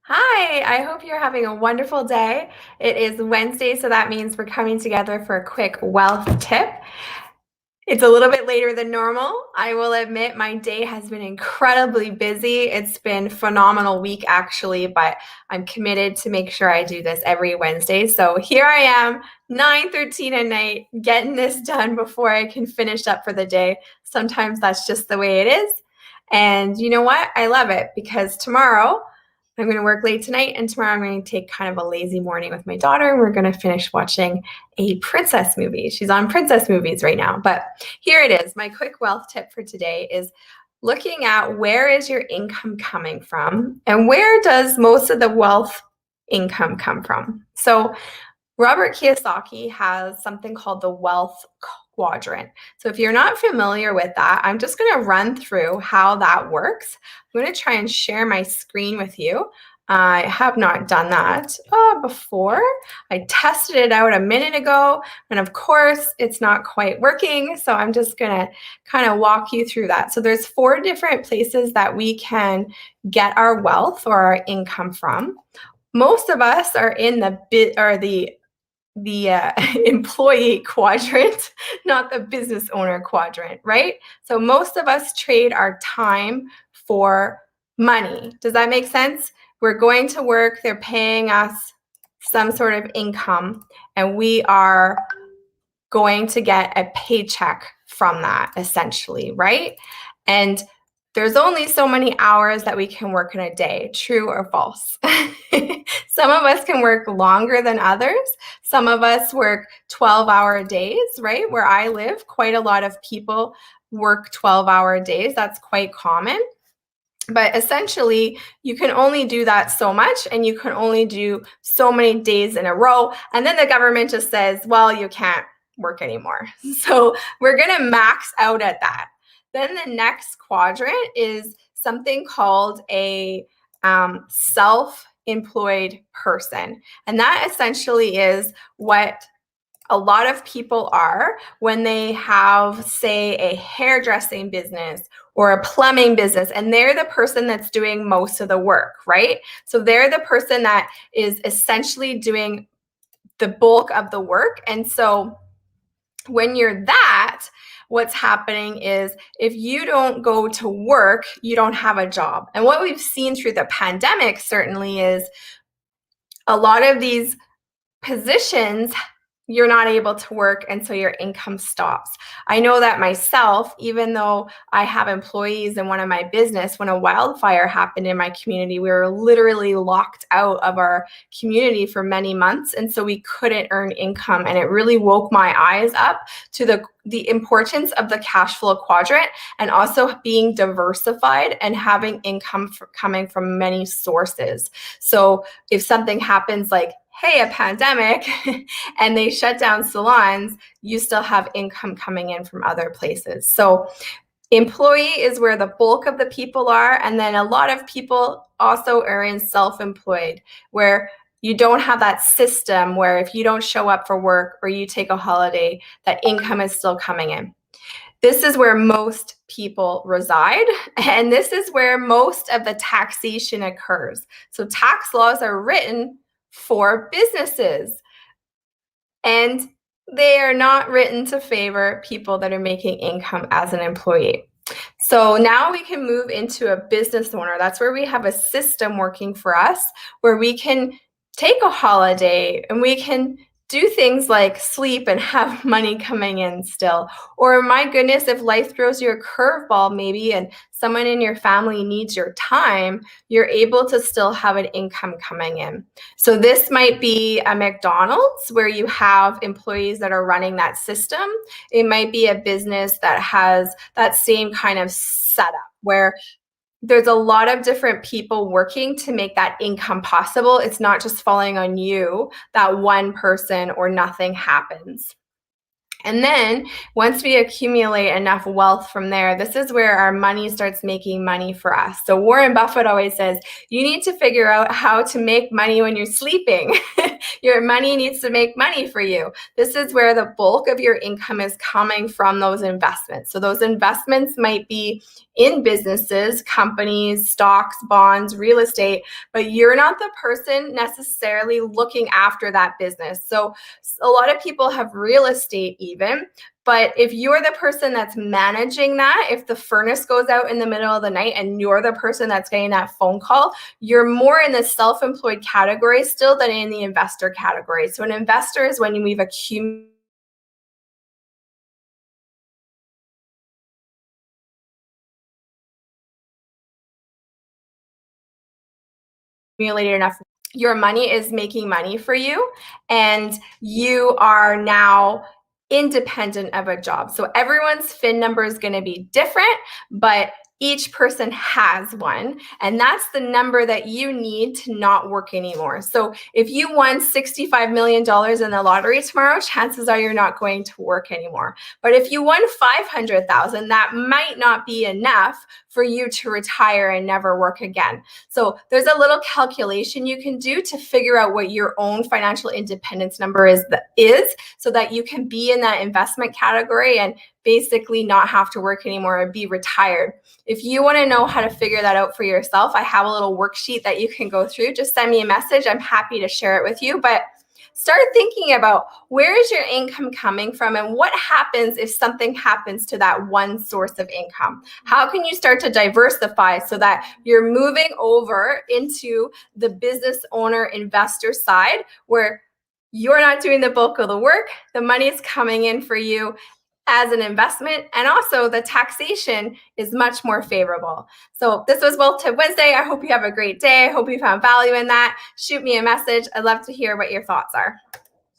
Hi, I hope you're having a wonderful day. It is Wednesday, so that means we're coming together for a quick wealth tip. It's a little bit later than normal. I will admit my day has been incredibly busy. It's been a phenomenal week actually, but I'm committed to make sure I do this every Wednesday. So here I am, 9:13 at night, getting this done before I can finish up for the day. Sometimes that's just the way it is. And you know what? I love it because tomorrow I'm going to work late tonight, and tomorrow I'm going to take kind of a lazy morning with my daughter, and we're going to finish watching a princess movie. She's on princess movies right now. But here it is. My quick wealth tip for today is looking at where is your income coming from and where does most of the wealth income come from. So Robert Kiyosaki has something called the wealth quadrant. So if you're not familiar with that, I'm just going to run through how that works. I'm going to try and share my screen with you. I have not done that before. I tested it out a minute ago, and of course, it's not quite working. So I'm just going to kind of walk you through that. So there's 4 different places that we can get our wealth or our income from. Most of us are in the employee quadrant, not the business owner quadrant, right? So most of us trade our time for money. Does that make sense? We're going to work, they're paying us some sort of income, and we are going to get a paycheck from that essentially, right? And there's only so many hours that we can work in a day, true or false? Some of us can work longer than others. Some of us work 12-hour days, right? Where I live, quite a lot of people work 12-hour days. That's quite common. But essentially, you can only do that so much, and you can only do so many days in a row. And then the government just says, well, you can't work anymore. So we're going to max out at that. Then the next quadrant is something called a self-employed person. And that essentially is what a lot of people are when they have, say, a hairdressing business or a plumbing business, and they're the person that's doing most of the work, right? So they're the person that is essentially doing the bulk of the work. And so when you're that, what's happening is if you don't go to work, you don't have a job. And what we've seen through the pandemic certainly is a lot of these positions you're not able to work, and so your income stops. I know that myself, even though I have employees in one of my business, when a wildfire happened in my community, we were literally locked out of our community for many months, and so we couldn't earn income. And it really woke my eyes up to the importance of the cash flow quadrant, and also being diversified and having income coming from many sources. So if something happens like, hey, a pandemic, and they shut down salons, you still have income coming in from other places. So employee is where the bulk of the people are. And then a lot of people also are in self-employed, where you don't have that system where if you don't show up for work or you take a holiday, that income is still coming in. This is where most people reside, and this is where most of the taxation occurs. So tax laws are written for businesses, and they are not written to favor people that are making income as an employee. So now we can move into a business owner. That's where we have a system working for us, where we can take a holiday and we can do things like sleep and have money coming in still. Or my goodness, if life throws you a curveball maybe and someone in your family needs your time, you're able to still have an income coming in. So this might be a McDonald's where you have employees that are running that system. It might be a business that has that same kind of setup where there's a lot of different people working to make that income possible. It's not just falling on you, that one person, or nothing happens. And then once we accumulate enough wealth from there, this is where our money starts making money for us. So Warren Buffett always says, you need to figure out how to make money when you're sleeping. Your money needs to make money for you. This is where the bulk of your income is coming from those investments. So those investments might be in businesses, companies, stocks, bonds, real estate, but you're not the person necessarily looking after that business. So a lot of people have real estate even, but if you're the person that's managing that, if the furnace goes out in the middle of the night and you're the person that's getting that phone call, you're more in the self-employed category still than in the investor category. So an investor is when we've accumulated enough, your money is making money for you, and you are now independent of a job. So everyone's FIN number is going to be different, but each person has one, and that's the number that you need to not work anymore. So if you won $65 million in the lottery tomorrow, chances are you're not going to work anymore. But if you won 500,000, that might not be enough for you to retire and never work again. So there's a little calculation you can do to figure out what your own financial independence number is so that you can be in that investment category and basically not have to work anymore and be retired. If you want to know how to figure that out for yourself, I have a little worksheet that you can go through. Just send me a message. I'm happy to share it with you. But start thinking about where is your income coming from and what happens if something happens to that one source of income. How can you start to diversify so that you're moving over into the business owner investor side where you're not doing the bulk of the work, the money is coming in for you as an investment, and also the taxation is much more favorable. So this was Wealth Tip Wednesday. I hope you have a great day. I hope you found value in that. Shoot me a message. I'd love to hear what your thoughts are.